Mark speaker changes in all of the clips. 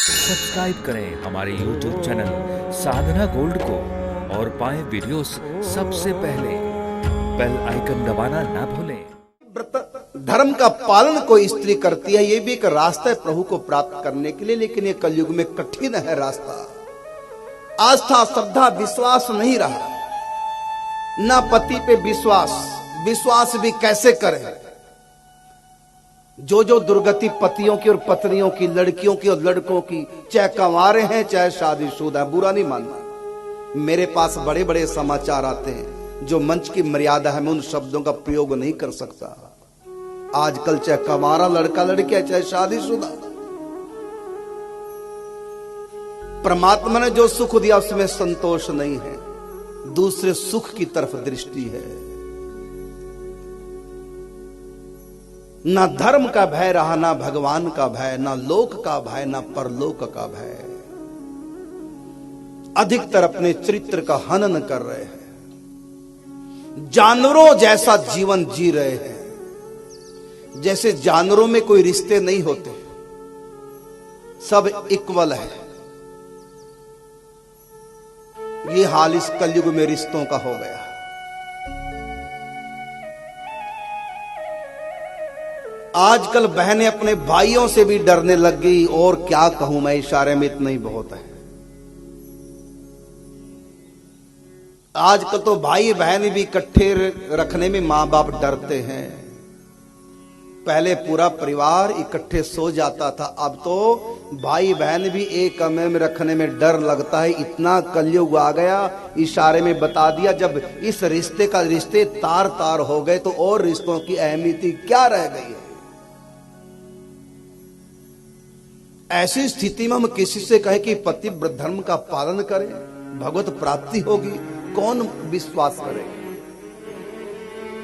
Speaker 1: Subscribe करें हमारे YouTube channel साधना gold को और पाएं वीडियोस सबसे पहले। बेल आइकन दबाना ना भूलें।
Speaker 2: व्रत धर्म का पालन कोई स्त्री करती है, ये भी एक रास्ता है प्रभु को प्राप्त करने के लिए, लेकिन ये कलयुग में कठिन है रास्ता। आस्था, श्रद्धा, विश्वास नहीं रहा, ना पति पे विश्वास भी कैसे करें। जो दुर्गति पतियों की और पत्नियों की, लड़कियों की और लड़कों की, चाहे कंवारे हैं चाहे शादीशुदा, बुरा नहीं मानना। मेरे पास बड़े बड़े समाचार आते हैं, जो मंच की मर्यादा है मैं उन शब्दों का प्रयोग नहीं कर सकता। आजकल चाहे कंवारा लड़का लड़की है चाहे शादीशुदा, परमात्मा ने जो सुख दिया उसमें संतोष नहीं है, दूसरे सुख की तरफ दृष्टि है। ना धर्म का भय रहा, ना भगवान का भय, ना लोक का भय, ना परलोक का भय। अधिकतर अपने चरित्र का हनन कर रहे हैं, जानवरों जैसा जीवन जी रहे हैं। जैसे जानवरों में कोई रिश्ते नहीं होते, सब इक्वल है। ये हाल इस कलयुग में रिश्तों का हो गया। आजकल बहनें अपने भाइयों से भी डरने लग गई, और क्या कहूं मैं, इशारे में इतना ही बहुत है। आजकल तो भाई बहन भी इकट्ठे रखने में मां बाप डरते हैं। पहले पूरा परिवार इकट्ठे सो जाता था, अब तो भाई बहन भी एक कमरे में रखने में डर लगता है। इतना कलयुग आ गया, इशारे में बता दिया। जब इस रिश्ते तार तार हो गए तो और रिश्तों की अहमियत क्या रह गई है। ऐसी स्थिति में हम किसी से कहें कि पतिव्रत धर्म का पालन करें, भगवत प्राप्ति होगी, कौन विश्वास करे।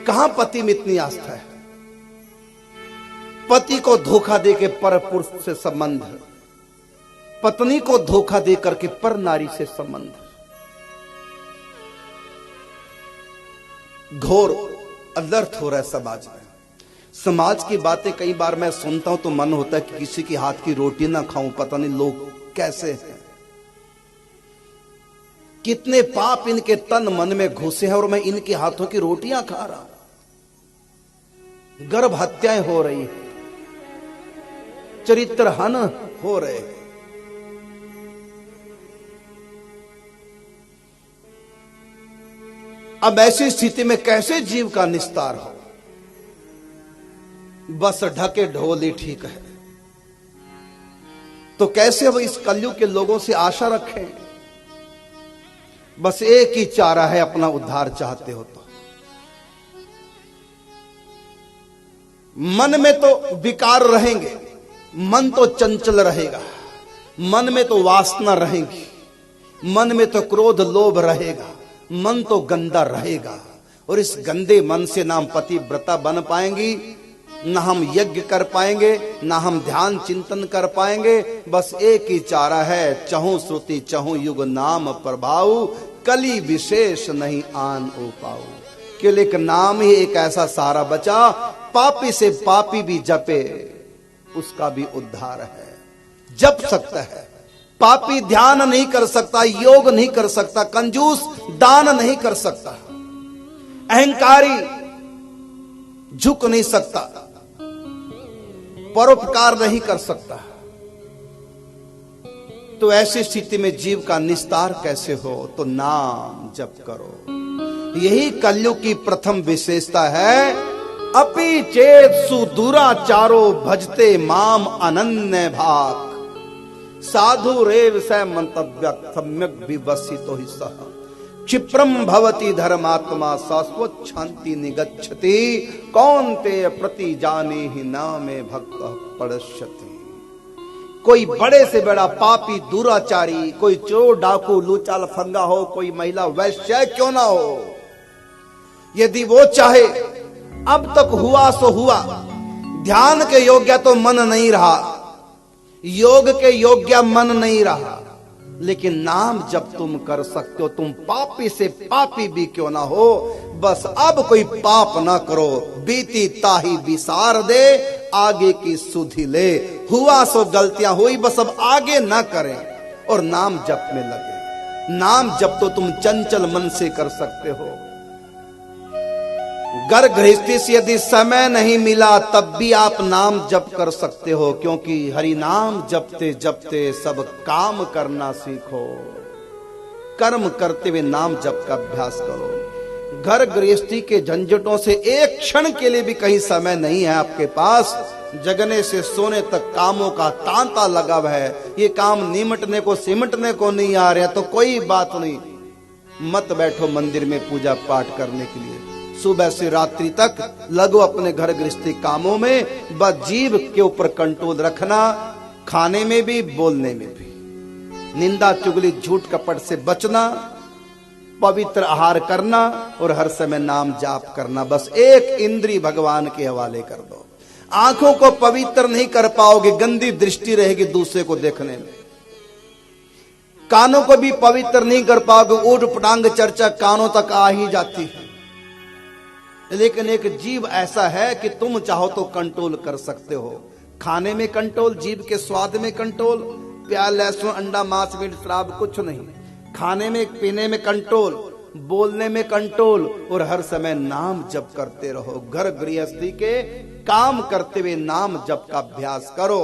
Speaker 2: कहां पति में इतनी आस्था है। पति को धोखा दे के पर पुरुष से संबंध, पत्नी को धोखा दे करके पर नारी से संबंध। घोर अनर्थ हो रहा है समाज में। समाज की बातें कई बार मैं सुनता हूं तो मन होता है कि किसी की हाथ की रोटी ना खाऊं, पता नहीं लोग कैसे हैं। कितने पाप इनके तन मन में घुसे हैं और मैं इनके हाथों की रोटियां खा रहा हूं। गर्भ हत्याएं हो रही हैं, चरित्रहन हो रहे हैं। अब ऐसी स्थिति में कैसे जीव का निस्तार हो। बस ढके ढोली ठीक है, तो कैसे अब इस कलयुग के लोगों से आशा रखें। बस एक ही चारा है, अपना उद्धार चाहते हो तो। मन में तो विकार रहेंगे, मन तो चंचल रहेगा, मन में तो वासना रहेगी, मन में तो क्रोध लोभ रहेगा, मन तो गंदा रहेगा। और इस गंदे मन से ना हम पतिव्रता बन पाएंगी, ना हम यज्ञ कर पाएंगे, ना हम ध्यान चिंतन कर पाएंगे। बस एक ही चारा है, चहु श्रुति चहु युग नाम प्रभाव, कली विशेष नहीं आन उपाऊ। केवल एक नाम ही एक ऐसा सारा बचा, पापी से पापी भी जपे उसका भी उद्धार है। जप सकता है, पापी ध्यान नहीं कर सकता, योग नहीं कर सकता, कंजूस दान नहीं कर सकता, अहंकारी झुक नहीं सकता, परोपकार नहीं कर सकता। तो ऐसी स्थिति में जीव का निस्तार कैसे हो। तो नाम जप करो, यही कलयुग की प्रथम विशेषता है। अपि चेत सुदुराचारो भजते माम अनन्य भाग, साधु रेव स मंतव्य सम्यक विवसितो हि सह, क्षिप्रम भवति धर्मात्मा शाश्वत शांति निगच्छति, कौन्तेय प्रति जाने ही नामे भक्त पड़श्यति। कोई बड़े से बड़ा पापी दुराचारी, कोई चोर डाकू लूचा लफंगा हो, कोई महिला वैश्य क्यों ना हो, यदि वो चाहे, अब तक हुआ सो हुआ, ध्यान के योग्य तो मन नहीं रहा, योग के योग्य मन नहीं रहा, लेकिन नाम जब तुम कर सकते हो, तुम पापी से पापी भी क्यों ना हो, बस अब कोई पाप ना करो। बीती ताही विसार दे, आगे की सुधि ले। हुआ सो गलतियां हुई, बस अब आगे ना करें और नाम जप में लगे। नाम जप तो तुम चंचल मन से कर सकते हो। घर गृहस्थी से यदि समय नहीं मिला तब भी आप नाम जप कर सकते हो, क्योंकि हरि नाम जपते जपते सब काम करना सीखो। कर्म करते हुए नाम जप का अभ्यास करो। घर गृहस्थी के झंझटों से एक क्षण के लिए भी कहीं समय नहीं है आपके पास। जगने से सोने तक कामों का तांता लगा हुआ है। ये काम निमटने को सिमटने को नहीं आ रहे तो कोई बात नहीं, मत बैठो मंदिर में पूजा पाठ करने के लिए। सुबह से रात्रि तक लगो अपने घर गृहस्थी कामों में। बस जीभ के ऊपर कंट्रोल रखना, खाने में भी बोलने में भी। निंदा चुगली झूठ कपट से बचना, पवित्र आहार करना और हर समय नाम जाप करना। बस एक इंद्री भगवान के हवाले कर दो। आंखों को पवित्र नहीं कर पाओगे, गंदी दृष्टि रहेगी दूसरे को देखने में। कानों को भी पवित्र नहीं कर पाओगे, ऊट पटांग चर्चा कानों तक आ ही जाती है। लेकिन एक जीव ऐसा है कि तुम चाहो तो कंट्रोल कर सकते हो। खाने में कंट्रोल, जीव के स्वाद में कंट्रोल, प्याज लहसुन अंडा मांस मीट शराब कुछ नहीं। खाने में पीने में कंट्रोल, बोलने में कंट्रोल और हर समय नाम जप करते रहो। घर गृहस्थी के काम करते हुए नाम जप का अभ्यास करो।